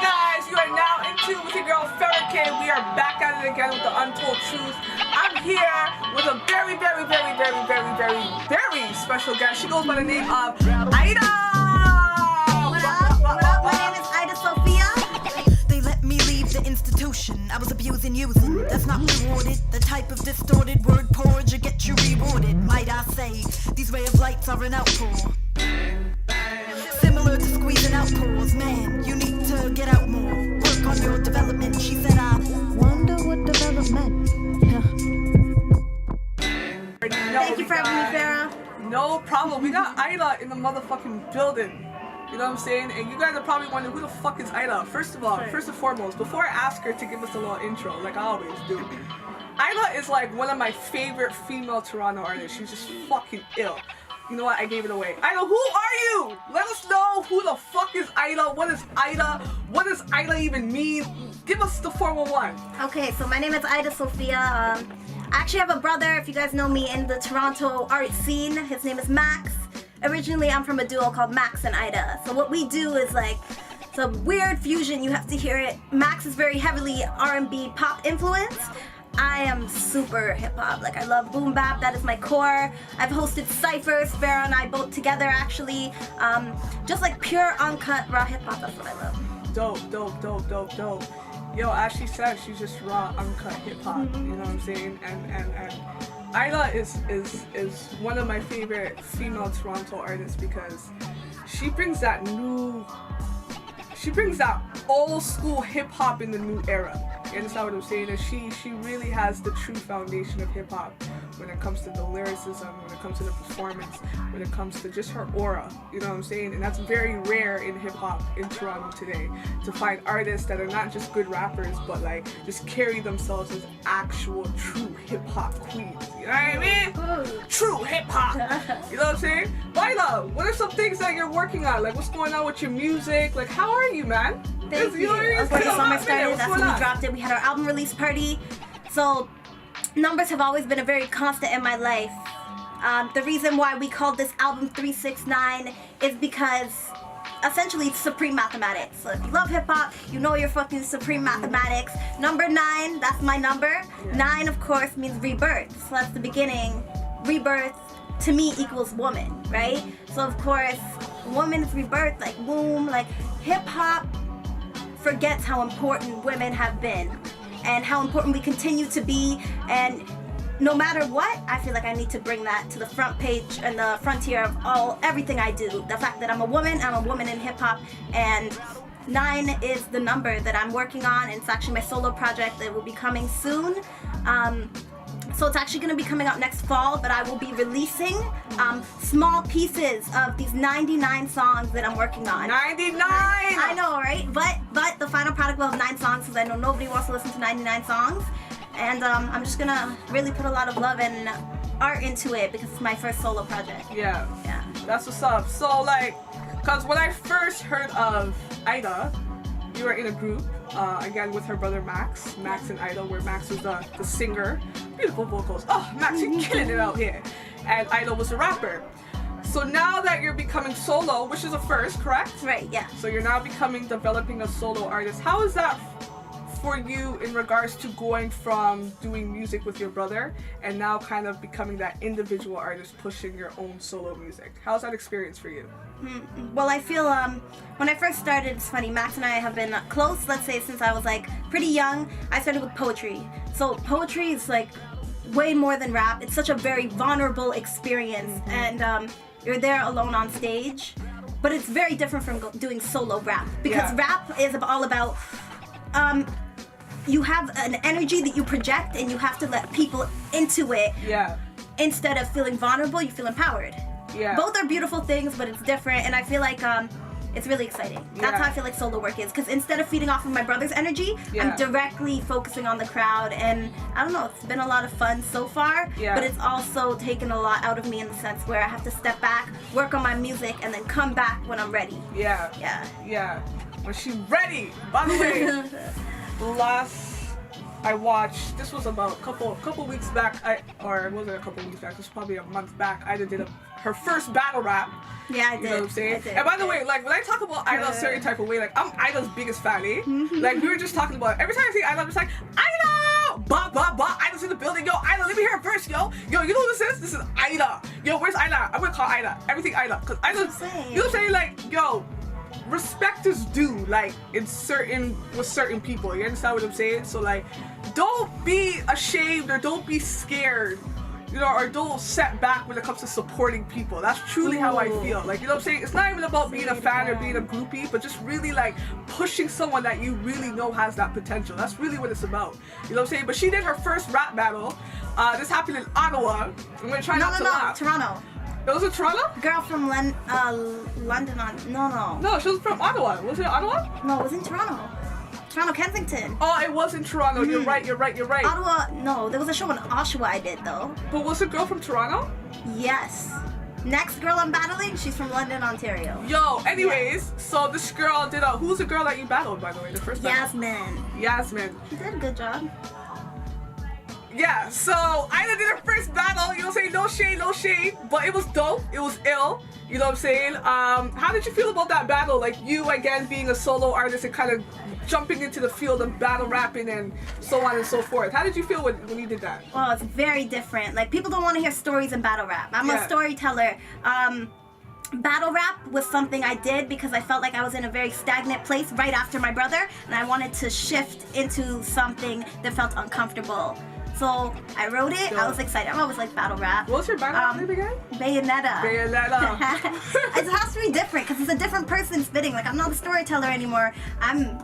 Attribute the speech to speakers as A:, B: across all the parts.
A: guys, you are now in tune with your girl k.r.i.t. We are back at it again with the Untold Truth. I'm here with a very special guest. She goes by the name of Ida.
B: What up? My name is Ida Sophia. They let me leave the institution I was abusing, using. That's not rewarded. The type of distorted word porridge you get you rewarded. Might I say, these ray of lights are an outpour. Similar to squeezing outpours, man, you need to get out more. Work on your development. She said, I wonder what development. Thank you for having me, Farrah.
A: No problem. We got Ida in the motherfucking building. You know what I'm saying? And you guys are probably wondering, who the fuck is Ida? First of all, first and foremost, before I ask her to give us a little intro, like I always do, Ida is like one of my favorite female Toronto artists. She's just fucking ill. You know what? I gave it away. Ida, who are you? Let us know who the fuck is Ida. What is Ida? What does Ida even mean? Give us the 411.
B: Okay, so my name is Ida Sophia. I actually have a brother, if you guys know me, in the Toronto art scene. His name is Max. Originally, I'm from a duo called Max and Ida. So what we do is like, it's a weird fusion. You have to hear it. Max is very heavily R&B pop influenced. I am super hip-hop. Like, I love boom bap. That is my core. I've hosted cyphers, Farrah and I both together, actually. Just like pure, uncut, raw hip-hop. That's what I love.
A: Dope. Yo, as she said, she's just raw, uncut hip-hop. You know what I'm saying? And Ida is one of my favorite female Toronto artists because she brings that old school hip-hop in the new era. You understand what I'm saying? And she really has the true foundation of hip-hop when it comes to the lyricism, when it comes to the performance, when it comes to just her aura. You know what I'm saying? And that's very rare in hip-hop in Toronto today, to find artists that are not just good rappers, but like just carry themselves as actual true hip-hop queens. You know what I mean? True hip-hop. You know what I'm saying? Ida, what are some things that you're working on? Like, what's going on with your music? Like, how are you, man?
B: Thank you. Okay, summer started. That's when we dropped it. We had our album release party. So numbers have always been a very constant in my life. The reason why we called this album 369 is because essentially it's supreme mathematics. So if you love hip hop, you know you're fucking supreme mathematics. Number 9, that's my number. 9, of course, means rebirth. So that's the beginning. Rebirth to me equals woman, right? So of course, woman's rebirth, like womb, like hip hop forgets how important women have been and how important we continue to be, and no matter what, I feel like I need to bring that to the front page and the frontier of everything I do. The fact that I'm a woman in hip-hop, and 9 is the number that I'm working on, and it's actually my solo project that will be coming soon. So it's actually going to be coming out next fall, but I will be releasing small pieces of these 99 songs that I'm working on.
A: 99!
B: I know, right? But the final product will have 9 songs, because I know nobody wants to listen to 99 songs. And I'm just going to really put a lot of love and art into it, because it's my first solo project.
A: Yeah. That's what's up. So, like, because when I first heard of Ida, you were in a group, again, with her brother Max and Ida, where Max was the singer. Beautiful vocals. Oh, Max, you're killing it out here. And Ida was a rapper. So now that you're becoming solo, which is a first, correct?
B: Right, yeah.
A: So you're now developing a solo artist. How is that for you in regards to going from doing music with your brother and now kind of becoming that individual artist pushing your own solo music? How's that experience for you?
B: Well, I feel when I first started, it's funny, Max and I have been close, let's say, since I was like pretty young. I started with poetry. So poetry is like way more than rap. It's such a very vulnerable experience, and you're there alone on stage, but it's very different from doing solo rap, because rap is all about you have an energy that you project, and you have to let people into it. Instead of feeling vulnerable, you feel empowered. Both are beautiful things, but it's different, and I feel like it's really exciting. That's how I feel like solo work is, because instead of feeding off of my brother's energy, I'm directly focusing on the crowd, and I don't know, it's been a lot of fun so far, but it's also taken a lot out of me in the sense where I have to step back, work on my music, and then come back when I'm ready.
A: When she's ready. By the way, last I watched, this was about a couple weeks back, or it wasn't a couple weeks back, it was probably a month back, I did a her first battle rap.
B: Yeah, I did.
A: You know what I'm saying?
B: I did.
A: And by the way, like when I talk about Ida a certain type of way, like I'm Ida's biggest fan, eh? Like we were just talking about it. Every time I see Ida, I'm just like, Ida! Ba ba ba! Ida's in the building, yo! Ida, let me hear it first, yo! Yo, you know what this is? This is Ida. Yo, where's Ida? I'm gonna call Ida. Everything Ida, cause Ida's. You know what I'm saying? Like, yo, respect is due. Like with certain people. You understand what I'm saying? So like, don't be ashamed or don't be scared. You know, or don't set back when it comes to supporting people. That's truly how I feel. Like, you know what I'm saying? It's not even about being a fan or being a groupie, but just really like pushing someone that you really know has that potential. That's really what it's about. You know what I'm saying? But she did her first rap battle. This happened in Ottawa. I'm gonna try not to laugh.
B: Toronto.
A: It was in Toronto?
B: Girl from London.
A: No, she was from Ottawa. Was it Ottawa?
B: No, it was in Toronto. Toronto, Kensington.
A: Oh, it was in Toronto. You're right.
B: Ottawa, no. There was a show in Oshawa I did, though.
A: But was the girl from Toronto?
B: Yes. Next girl I'm battling, she's from London, Ontario.
A: Yo, anyways, so this girl did who's the girl that you battled, by the way? The first battle? Yasmin.
B: She did a good job.
A: Yeah, so Ida did her first battle, you know what I'm saying? No shade, but it was dope. It was ill, you know what I'm saying? How did you feel about that battle? Like you, again, being a solo artist and kind of jumping into the field of battle rapping and so on and so forth. How did you feel when you did that?
B: Well, it's very different. Like, people don't want to hear stories in battle rap. I'm a storyteller. Battle rap was something I did because I felt like I was in a very stagnant place right after my brother, and I wanted to shift into something that felt uncomfortable. So I wrote it. I was excited. I'm always like battle rap.
A: What's your battle rap name again?
B: Bayonetta.
A: Bayonetta.
B: It has to be different because it's a different person spitting. Like, I'm not a storyteller anymore. I'm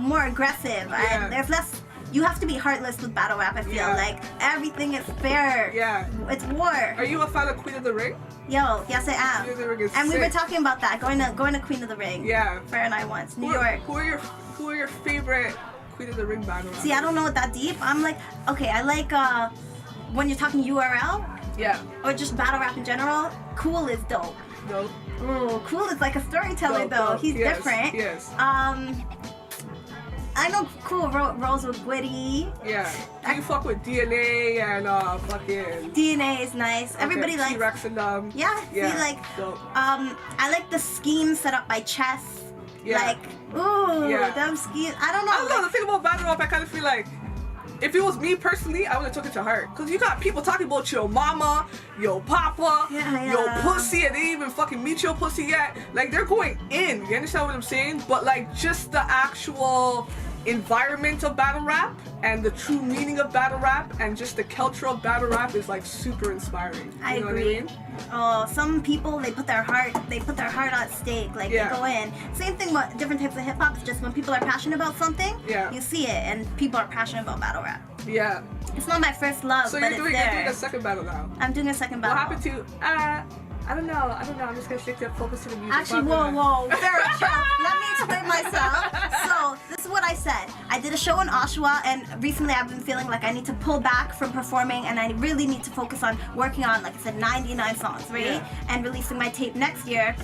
B: more aggressive. And there's less. You have to be heartless with battle rap. I feel like everything is fair. Yeah. It's war.
A: Are you a fan of Queen of the Ring?
B: Yo, yes I am.
A: Queen of the Ring is
B: and
A: sick.
B: we were talking about that. Going to Queen of the Ring. Yeah. Fair and I once. New York.
A: Who are your favorite Queen of the Ring battle rappers?
B: See, I don't know it that deep. I'm like, okay, I like when you're talking URL.
A: Yeah.
B: Or just battle rap in general. Cool is dope.
A: Dope.
B: Ooh, Cool is like a storyteller though.
A: Dope.
B: He's different.
A: Yes.
B: I know Cool rolls with Gwitty.
A: Yeah. Do you fuck with DNA and fucking...
B: DNA is nice. Okay. Everybody likes...
A: T-Rex and them.
B: Yeah. See, like... Dope. I like the schemes set up by Chess. Yeah. Like, ooh, them schemes. I don't know.
A: The thing about battle rap, I kind of feel like if it was me personally, I would have took it to heart. Because you got people talking about your mama, your papa, your pussy, and they didn't even fucking meet your pussy yet. Like, they're going in. You understand what I'm saying? But, like, just the actual environment of battle rap and the true meaning of battle rap and just the culture of battle rap is, like, super inspiring.
B: I agree. What I mean? Oh, some people, they put their heart at stake. Like, they go in. Same thing with different types of hip hop. It's just when people are passionate about something, you see it, and people are passionate about battle rap. Yeah. It's not my first love, but it's there.
A: You're doing a second battle now.
B: I'm doing a second battle.
A: What happened to, I don't know. I'm just gonna stick to focus to the music.
B: Actually, whoa. Very chill. Let me explain myself. So, this is what I said. I did a show in Oshawa, and recently I've been feeling like I need to pull back from performing, and I really need to focus on working on, like I said, 99 songs, right? Yeah. And releasing my tape next year.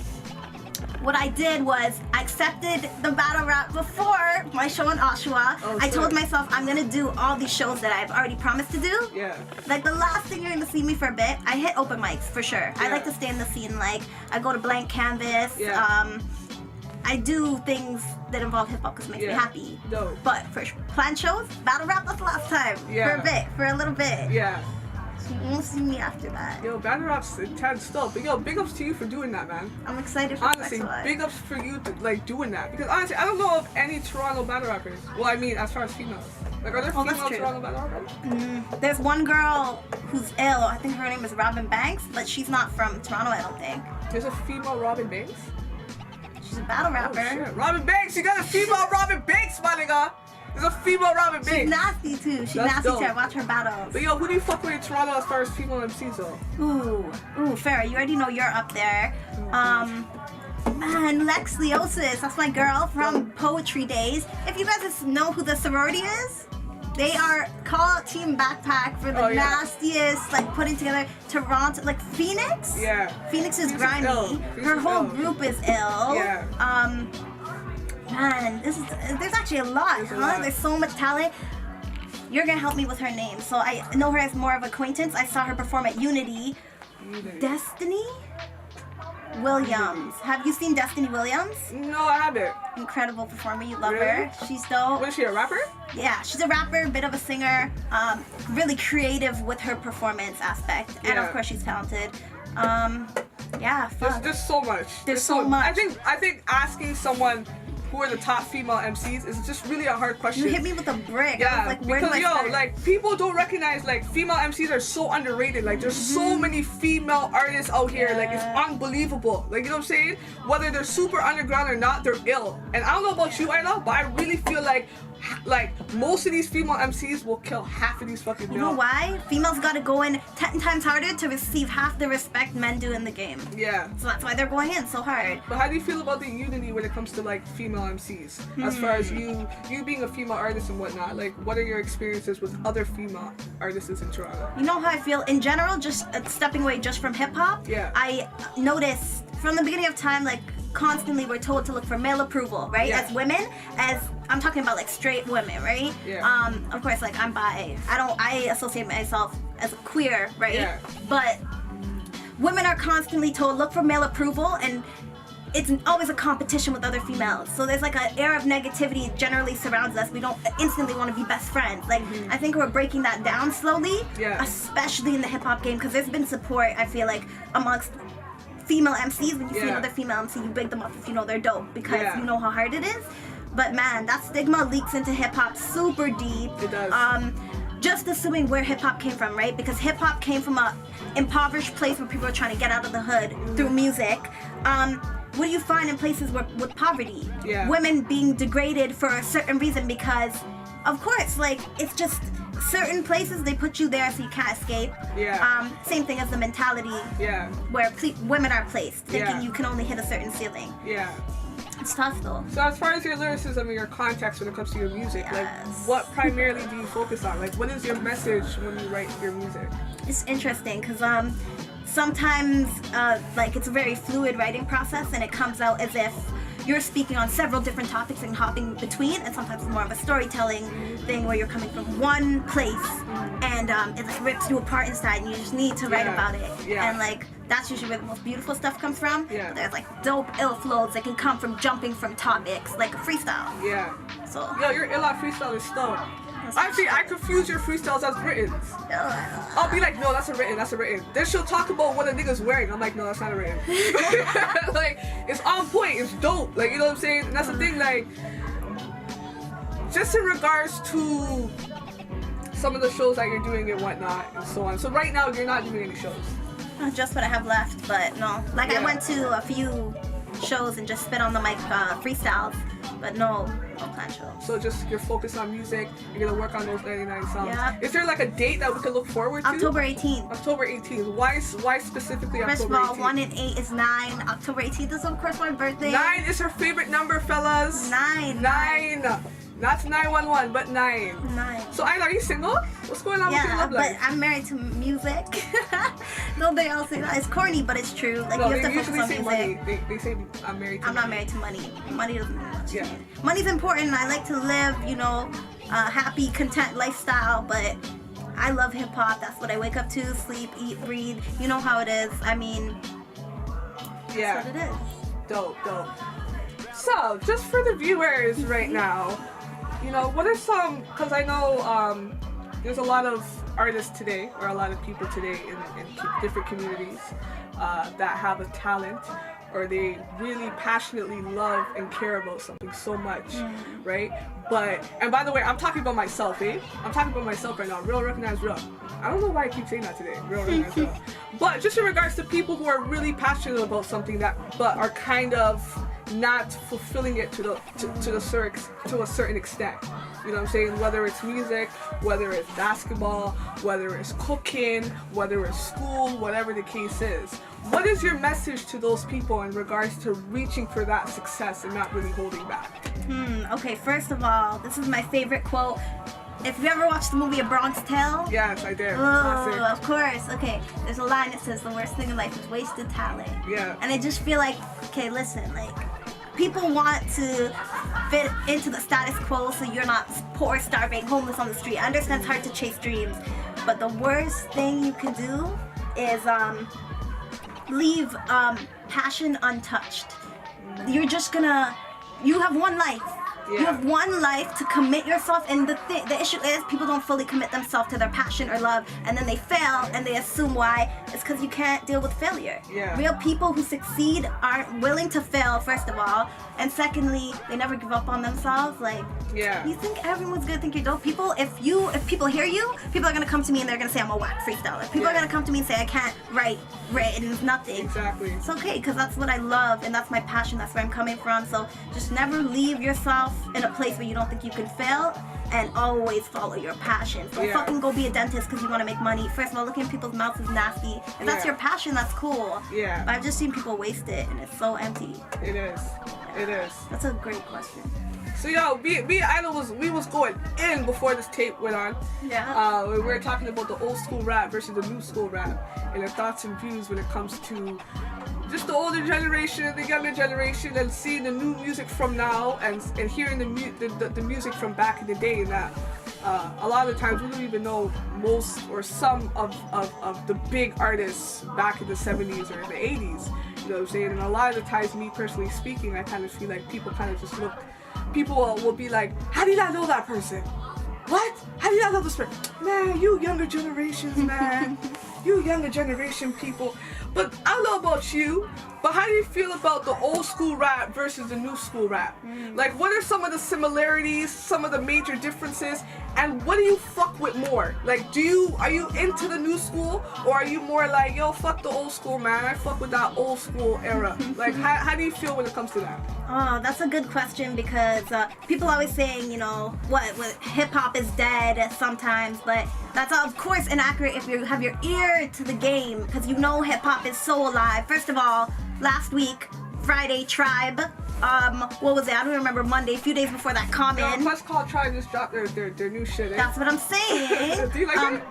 B: What I did was I accepted the battle rap before my show in Oshawa. I told myself I'm gonna do all these shows that I've already promised to do. Yeah. Like, the last thing you're gonna see me for a bit, I hit open mics for sure. Yeah. I like to stay in the scene. Like, I go to Blank Canvas. Yeah. I do things that involve hip hop because it makes me happy. Dope. But for planned shows, battle rap was the last time. Yeah. For a little bit. Yeah. So you won't see me after that.
A: Yo, battle rap's intense stuff. But yo, big ups to you for doing that, man.
B: I'm excited for
A: honestly, big ups for you to, like, doing that. Because honestly, I don't know of any Toronto battle rappers. Well, I mean, as far as females. Like, are there female Toronto battle rappers?
B: There's one girl who's ill. I think her name is Robin Banks, but she's not from Toronto, I don't think.
A: There's a female Robin Banks?
B: She's a battle rapper.
A: Oh, shit. Robin Banks! You got a female Robin Banks, my nigga! There's a female Robin Banks.
B: She's nasty too. She's nasty too. I watch her battles.
A: But yo, who do you fuck with in Toronto as far as female MCs though?
B: Ooh, Farrah, you already know you're up there. Man, Lex Leosis, that's my girl from Poetry Days. If you guys know who the sorority is, they are called Team Backpack for the nastiest, like, putting together Toronto, like Phoenix. Yeah. Phoenix is grimy. Her whole group is ill. Yeah. Man, there's actually a lot, There's so much talent. You're gonna help me with her name. So I know her as more of acquaintance. I saw her perform at Unity.
A: Unity.
B: Destiny Williams. Have you seen Destiny Williams?
A: No, I haven't.
B: Incredible performer. You love
A: Really?
B: her. She's dope.
A: What is she, a rapper?
B: Yeah, she's a rapper, a bit of a singer. Really creative with her performance aspect, and of course she's talented. Yeah, fuck.
A: There's so much.
B: There's so much.
A: I think asking someone who are the top female MCs is just really a hard question.
B: You hit me with a brick.
A: Yeah,
B: I was like, where
A: because
B: do I start?
A: like people don't recognize like female MCs are so underrated. Like there's so many female artists out here. Like it's unbelievable. Like you know what I'm saying? Whether they're super underground or not, they're ill. And I don't know about you, Ida, but I really feel like most of these female MCs will kill half of these fucking male.
B: You know why? Females gotta go in 10 times harder to receive half the respect men do in the game.
A: Yeah.
B: So that's why they're going in so hard.
A: But how do you feel about the unity when it comes to like female MCs? As far as you being a female artist and whatnot, like what are your experiences with other female artists in Toronto?
B: You know how I feel in general, just stepping away just from hip hop.
A: Yeah.
B: I noticed from the beginning of time, like constantly we're told to look for male approval, right?
A: Yeah.
B: As women, as I'm talking about like straight women, right?
A: Yeah.
B: Of course, like I'm bi. I associate myself as a queer, right?
A: Yeah.
B: But women are constantly told look for male approval, and it's always a competition with other females. So there's like an air of negativity generally surrounds us. We don't instantly want to be best friends. Like I think we're breaking that down slowly, especially in the hip hop game, because there's been support, I feel like, amongst female MCs. When you see another female MC, you big them up if you know they're dope, because you know how hard it is. But man, that stigma leaks into hip hop super deep.
A: It does.
B: Just assuming where hip hop came from, right? Because hip hop came from a impoverished place where people are trying to get out of the hood through music. What do you find in places with poverty?
A: Yeah.
B: Women being degraded for a certain reason, because, of course, like it's just certain places they put you there so you can't escape.
A: Yeah.
B: Same thing as the mentality.
A: Yeah.
B: Where women are placed, thinking
A: Yeah.
B: you can only hit a certain ceiling.
A: Yeah.
B: It's tough though.
A: So as far as your lyricism and your context when it comes to your music, like what primarily do you focus on? Like what is your message when you write your music?
B: It's interesting because sometimes like it's a very fluid writing process, and it comes out as if you're speaking on several different topics and hopping between, and sometimes it's more of a storytelling thing where you're coming from one place and it like rips you apart inside, and you just need to write about it. And like that's usually where the most beautiful stuff comes from. But there's like dope ill flows that can come from jumping from topics, like a freestyle.
A: Yeah.
B: So
A: yo, your ill freestyle is stone. Actually, I confuse your freestyles as written. I'll be like, no, that's a written. Then she'll talk about what a nigga's wearing. I'm like, no, that's not a written. Like, it's on point, it's dope. Like, you know what I'm saying? And that's the thing, like, just in regards to some of the shows that you're doing and whatnot and so on. So right now, you're not doing any shows.
B: Just what I have left, but no. Like I went to a few shows and just spit on the mic freestyles, but no planned shows.
A: So just you're focused on music, you're gonna work on those 99 songs.
B: Yeah.
A: Is there like a date that we can look forward to?
B: October 18th.
A: October 18th. Why specifically
B: First
A: October 18th?
B: of all, 1 and 8 is 9. October 18th is of course my birthday.
A: 9 is her favorite number, fellas.
B: 9.
A: Not 911, but 9.
B: 9.
A: So, Ida, are you single? What's going on with your love life?
B: But I'm married to music. Nobody else say that. It's corny, but it's true. Like
A: no,
B: you have
A: they
B: to focus
A: usually
B: on
A: say
B: music.
A: money. They say I'm married to money.
B: I'm not married to money. Money doesn't mean much.
A: Yeah.
B: Money's important. I like to live, you know, a happy, content lifestyle, but I love hip hop. That's what I wake up to, sleep, eat, breathe. You know how it is. I mean, that's what it is.
A: Dope. So, just for the viewers right now, you know, what are some, because I know there's a lot of artists today, or a lot of people today in different communities that have a talent, or they really passionately love and care about something so much, right? But, and by the way, I'm talking about myself, I'm talking about myself right now. Real, recognize real. I don't know why I keep saying that today. Real, recognize real. But just in regards to people who are really passionate about something but are kind of not fulfilling it to a certain extent. You know what I'm saying? Whether it's music, whether it's basketball, whether it's cooking, whether it's school, whatever the case is. What is your message to those people in regards to reaching for that success and not really holding back?
B: Okay, first of all, this is my favorite quote. If you ever watched the movie A Bronx Tale?
A: Yes, I did.
B: Oh, of course. Okay, there's a line that says the worst thing in life is wasted talent.
A: Yeah.
B: And I just feel like, okay, listen, like, people want to fit into the status quo so you're not poor, starving, homeless on the street. I understand it's hard to chase dreams, but the worst thing you can do is leave passion untouched. You're just gonna, you have one life.
A: Yeah.
B: You have one life to commit yourself, and the issue is people don't fully commit themselves to their passion or love, and then they fail and they assume why. It's because you can't deal with failure.
A: Yeah.
B: Real people who succeed aren't willing to fail, first of all, and secondly, they never give up on themselves. Like,
A: Yeah.
B: you think everyone's gonna think you're dope? People, if people hear you, people are gonna come to me and they're gonna say I'm a whack freestyler. People are gonna come to me and say I can't write written nothing.
A: Exactly.
B: It's okay, because that's what I love and that's my passion. That's where I'm coming from. So just never leave yourself in a place where you don't think you can fail, and always follow your passion. Don't
A: Yeah.
B: fucking go be a dentist because you want to make money. First of all, looking in people's mouths is nasty. If that's
A: Yeah.
B: your passion, that's cool.
A: Yeah.
B: But I've just seen people waste it, and it's so empty.
A: It is. It is.
B: That's a great question.
A: So yo, me and Ida was going in before this tape went on.
B: Yeah.
A: We were talking about the old school rap versus the new school rap, and the thoughts and views when it comes to just the older generation, the younger generation, and seeing the new music from now, and hearing the music from back in the day. And that a lot of the times we don't even know most or some of the big artists back in the 70s or in the 80s. You know what I'm saying? And a lot of the times, me personally speaking, I kind of feel like people kind of just look. People will be like, how do you not know that person? What? How do you not know this person? Man, you younger generations, man. You younger generation people. But I don't know about you, but how do you feel about the old school rap versus the new school rap? Like, what are some of the similarities, some of the major differences, and what do you fuck with more? Like, are you into the new school, or are you more like, yo, fuck the old school, man, I fuck with that old school era? Like, how do you feel when it comes to that?
B: Oh, that's a good question, because people always saying, you know, what hip-hop is dead sometimes, but that's of course inaccurate if you have your ear to the game, because you know hip-hop is so alive. First of all, last week, Friday, Tribe, what was it? I don't remember, Monday, a few days before that, Common.
A: Plus Call Tribe just dropped their new shit, eh?
B: That's what I'm saying.
A: Do you like it?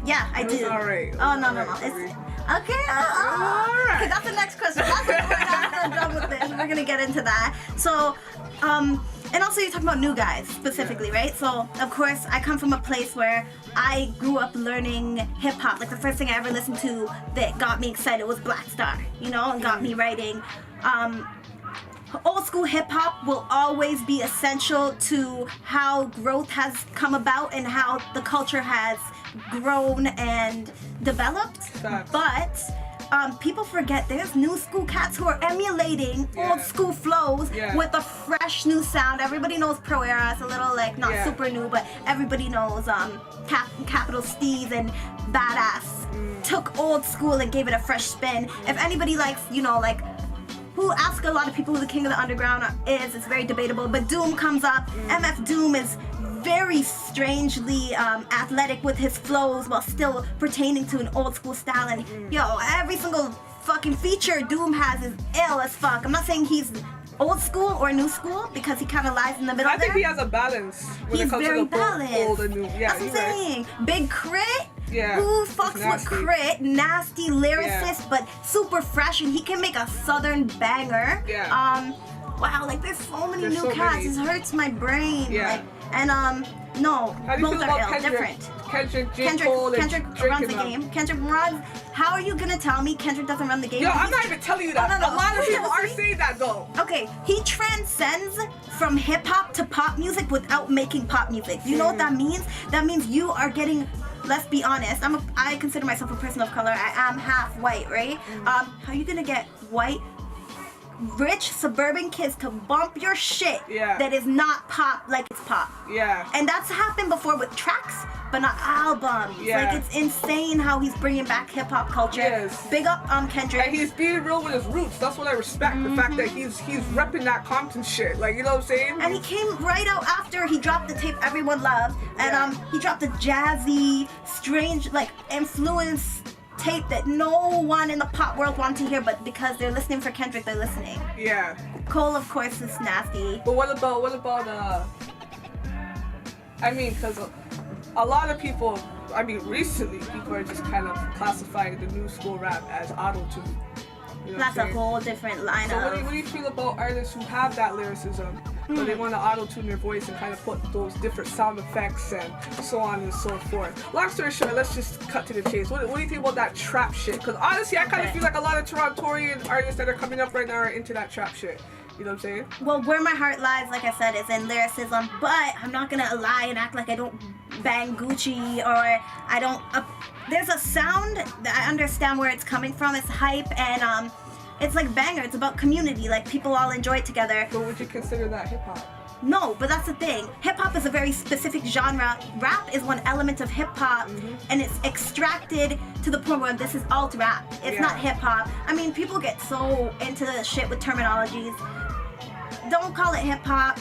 B: Yeah, I do.
A: Alright.
B: Oh, no.
A: Alright,
B: It's, okay, okay, that's the next question. That's the I'm done with this. We're gonna get into that. So, and also you're talking about new guys specifically, right? So, of course, I come from a place where I grew up learning hip hop. Like, the first thing I ever listened to that got me excited was Black Star, you know, and got me writing. Old school hip hop will always be essential to how growth has come about and how the culture has grown and developed.
A: Facts.
B: But people forget there's new school cats who are emulating old school flows with a fresh new sound. Everybody knows Pro Era. It's a little like not super new, but everybody knows Capital Steez and Badass took old school and gave it a fresh spin. If anybody likes, you know, like, who ask a lot of people who the king of the underground is, it's very debatable, but Doom comes up. MF Doom is very strangely athletic with his flows while still pertaining to an old school style, and yo, every single fucking feature Doom has is ill as fuck. I'm not saying he's old school or new school, because he kind of lies in the middle.
A: I think he has a balance when
B: He's
A: it comes
B: very
A: to the
B: balanced.
A: old and new. Yeah,
B: that's what I'm saying. Big K.r.i.t.
A: Yeah,
B: Who fucks with K.r.i.t? Nasty lyricist, but super fresh, and he can make a southern banger.
A: Yeah.
B: Wow, like there's so many
A: There's
B: new
A: so
B: cats.
A: many.
B: It hurts my brain.
A: Yeah.
B: Like, and no,
A: How do you
B: both
A: feel
B: are
A: about
B: ill,
A: Kendrick?
B: different.
A: Kendrick, J. Cole, and
B: Kendrick
A: Drake
B: runs
A: and
B: the
A: them?
B: game. Kendrick runs. How are you gonna tell me Kendrick doesn't run the game?
A: Yo, I'm not even telling you that.
B: Oh, no.
A: A lot of people are
B: Seriously?
A: saying that though.
B: Okay, he transcends from hip hop to pop music without making pop music. You know what that means? That means you are getting. Let's be honest. I consider myself a person of color. I am half white, right? How are you gonna get white, rich suburban kids to bump your shit that is not pop like it's pop?
A: Yeah.
B: And that's happened before with tracks, but not albums.
A: Yeah.
B: Like, it's insane how he's bringing back hip hop culture.
A: Yes.
B: Big up Kendrick.
A: And he's being real with his roots. That's what I respect. The fact that he's repping that Compton shit. Like, you know what I'm saying?
B: And he came right out after he dropped the tape everyone loved, and he dropped a jazzy, strange, like, influence tape that no one in the pop world wanted to hear, but because they're listening for Kendrick, they're listening.
A: Yeah.
B: Cole, of course, is nasty.
A: But what about I mean, because a lot of people, I mean, recently people are just kind of classifying the new school rap as auto-tune. You know
B: That's a whole different line
A: so
B: of...
A: what do you feel about artists who have that lyricism, but they want to auto-tune their voice and kind of put those different sound effects and so on and so forth? Long story short, let's just cut to the chase. What do you think about that trap shit? Because honestly, I kind of feel like a lot of Torontorian artists that are coming up right now are into that trap shit. You know what I'm saying?
B: Well, where my heart lies, like I said, is in lyricism, but I'm not gonna lie and act like I don't bang Gucci or I don't... there's a sound that I understand where it's coming from. It's hype and it's like banger. It's about community. Like, people all enjoy it together.
A: But would you consider that hip-hop?
B: No, but that's the thing. Hip-hop is a very specific genre. Rap is one element of hip-hop, and it's extracted to the point where this is alt rap. It's not hip-hop. I mean, people get so into the shit with terminologies. Don't call it hip-hop,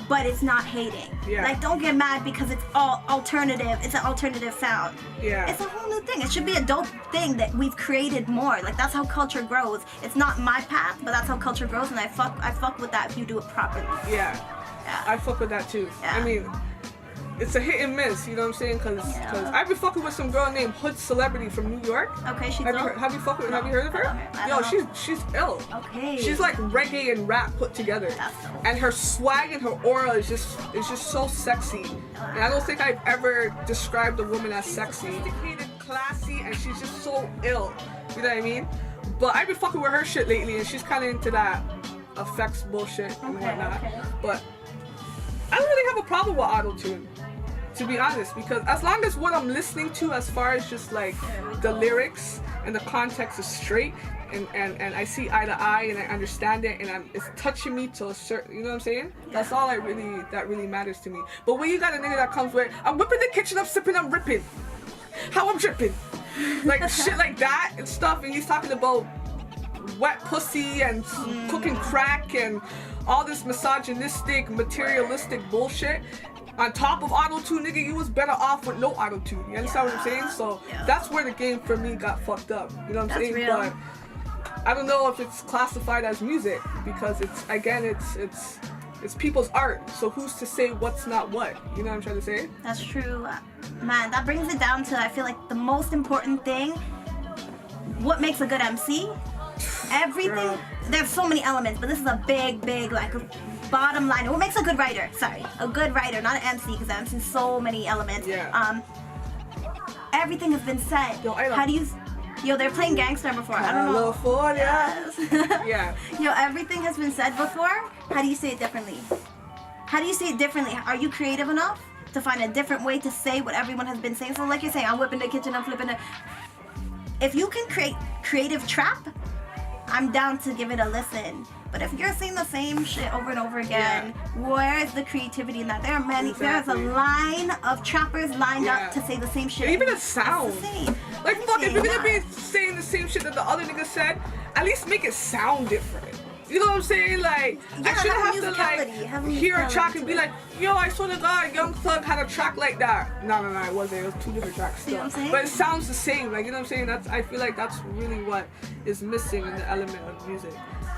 B: but it's not hating. Like, don't get mad because it's all alternative. It's an alternative sound. It's a whole new thing. It should be a dope thing that we've created more. Like, that's how culture grows. It's not my path, but that's how culture grows, and I fuck with that if you do it properly. I fuck with that too. I mean, it's a hit and miss, you know what I'm saying? Cause I've been fucking with some girl named Hood Celebrity from New York. Okay, she's
A: Have you heard of her? Yo, she's ill.
B: Okay.
A: She's like reggae and rap put together. And her swag and her aura is just so sexy. And I don't think I've ever described a woman as sexy. Sophisticated, classy, and she's just so ill. You know what I mean? But I've been fucking with her shit lately, and she's kind of into that effects bullshit and whatnot. But I don't really have a problem with auto-tune, to be honest, because as long as what I'm listening to as far as just like the lyrics and the context is straight and I see eye to eye and I understand it and it's touching me to a certain, you know what I'm saying? That's all that really matters to me. But when you got a nigga that comes with, I'm whipping the kitchen, I'm sipping, I'm ripping, how I'm dripping, like shit like that and stuff, and he's talking about wet pussy and cooking crack and all this misogynistic, materialistic bullshit on top of auto-tune, nigga, you was better off with no auto-tune. You understand what I'm saying? So that's where the game for me got fucked up. You know what I'm saying?
B: Real.
A: But I don't know if it's classified as music because it's people's art. So who's to say what's not what? You know what I'm trying to say?
B: That's true. Man, that brings it down to, I feel like, the most important thing. What makes a good MC? Everything.
A: Girl.
B: There's so many elements, but this is a big, like, bottom line. What makes a good writer? Sorry, a good writer, not an MC, because I'm seeing so many elements. Everything has been said.
A: Yo,
B: how do you? Yo, they're playing Gangster before. I don't know.
A: Yeah.
B: Yo, everything has been said before. How do you say it differently? How do you say it differently? Are you creative enough to find a different way to say what everyone has been saying? So, like you're saying, I'm whipping the kitchen, I'm flipping it. If you can create creative trap, I'm down to give it a listen. But if you're saying the same shit over and over again, where is the creativity in that? There are many. There's a line of trappers lined up to say the same shit.
A: Even a sound.
B: It's the same.
A: Like, fuck, if you're gonna be saying the same shit that the other nigga said, at least make it sound different. You know what I'm saying? Like, I shouldn't have to like hear a track and be like, yo, I swear to God, Young Thug had a track like that. No, it wasn't. It was two different tracks still.
B: You know what I'm saying?
A: But it sounds the same. Like, you know what I'm saying? I feel like that's really what is missing in the element of music.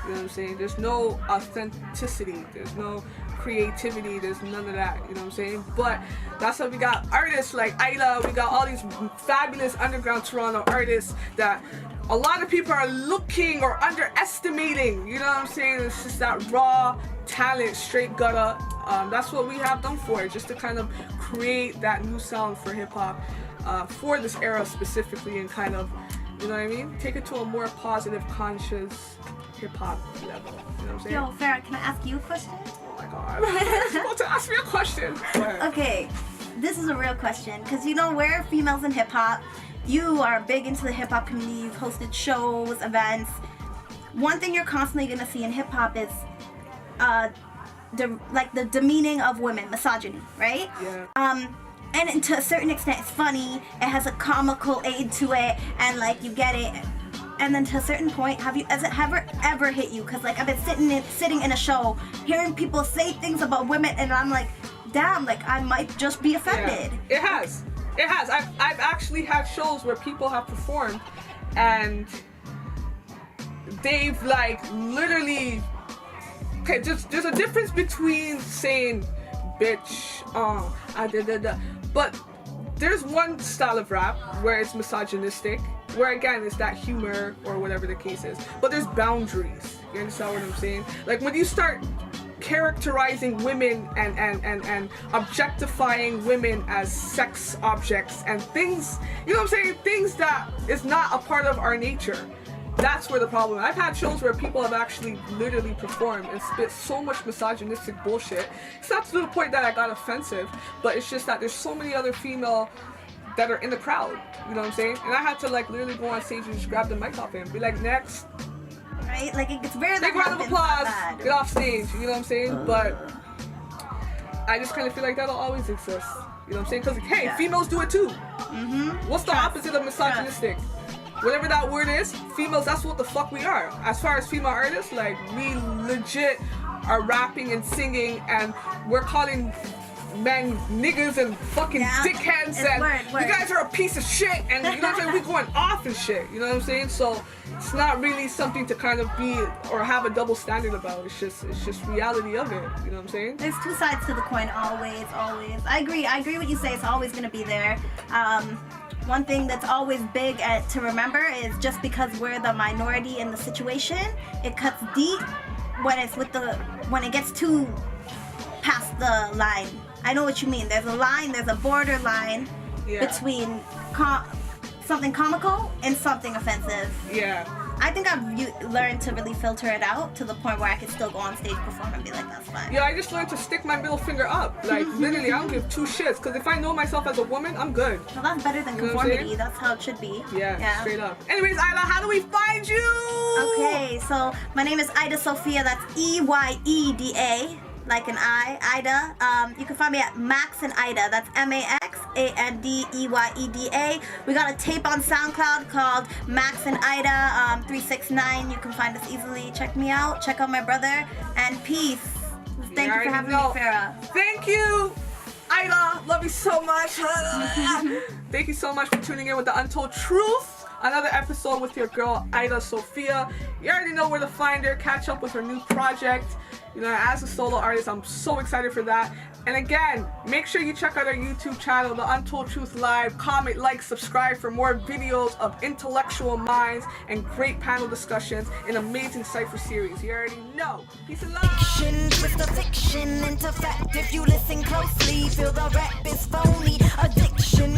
A: You know what I'm saying? There's no authenticity. There's no creativity. There's none of that. You know what I'm saying? But that's why we got artists like Ida. We got all these fabulous underground Toronto artists that a lot of people are looking or underestimating. You know what I'm saying? It's just that raw talent, straight gutter. That's what we have them for, just to kind of create that new sound for hip-hop for this era specifically, and kind of, you know what I mean? Take it to a more positive, conscious hip-hop level. You know what I'm saying?
B: Yo, Farrah, can I ask you a question?
A: Oh my God. You're supposed to ask me a question.
B: Okay, this is a real question, because you know, we're females in hip-hop. You are big into the hip-hop community. You've hosted shows, events. One thing you're constantly going to see in hip-hop is the demeaning of women, misogyny, right?
A: Yeah.
B: And to a certain extent, it's funny. It has a comical aid to it, and like you get it. And then to a certain point, has it ever hit you? Because like I've been sitting in a show, hearing people say things about women, and I'm like, damn, like I might just be offended.
A: Yeah. It has. I've actually had shows where people have performed, and they've like literally. Okay, there's a difference between saying, "Bitch," but there's one style of rap where it's misogynistic, where again it's that humor or whatever the case is, but there's boundaries. You understand what I'm saying? Like when you start characterizing women and objectifying women as sex objects and things, you know what I'm saying, things that is not a part of our nature. That's where the problem is. I've had shows where people have actually literally performed and spit so much misogynistic bullshit. It's not to the point that I got offensive, but it's just that there's so many other female that are in the crowd, you know what I'm saying? And I had to like literally go on stage and just grab the mic off him, be like, next.
B: Right? Like it's very
A: big round of applause, get off stage, you know what I'm saying? But I just kind of feel like that'll always exist, you know what I'm saying? Because hey, females do it too. What's the opposite of misogynistic? Whatever that word is, females, that's what the fuck we are. As far as female artists, like we legit are rapping and singing and we're calling men niggas and fucking dickheads and
B: word.
A: You guys are a piece of shit and you know what I'm saying, we going off and shit, you know what I'm saying? So it's not really something to kind of be or have a double standard about. It's just reality of it, you know what I'm saying?
B: There's two sides to the coin, always. I agree what you say, it's always gonna be there. One thing that's always big to remember is just because we're the minority in the situation, it cuts deep when it gets too past the line. I know what you mean. There's a line, there's a borderline between something comical and something offensive.
A: Yeah.
B: I think I've learned to really filter it out to the point where I can still go on stage, perform, and be like, that's fine.
A: Yeah, I just learned to stick my middle finger up. Like, literally, I don't give two shits. Because if I know myself as a woman, I'm good.
B: Well, that's better than conformity. That's how it should be.
A: Yeah, straight up. Anyways, Ida, how do we find you?
B: Okay, so my name is Ida Sophia. That's EYEDA. Like an I, Ida. You can find me at Max and Ida. That's MAXANDEYEDA. We got a tape on SoundCloud called Max and Ida 369. You can find us easily. Check me out. Check out my brother. And peace. Thank you for having me, Farah.
A: Thank you, Ida. Love you so much. Thank you so much for tuning in with the Untold Truth. Another episode with your girl, Ida Sophia. You already know where to find her. Catch up with her new project. You know, as a solo artist, I'm so excited for that. And again, make sure you check out our YouTube channel, The Untold Truth Live. Comment, like, subscribe for more videos of intellectual minds and great panel discussions and amazing cypher series. You already know. Peace and love.
C: Fiction, twist the fiction into fact. If you listen closely, feel the rap is phony. Addiction.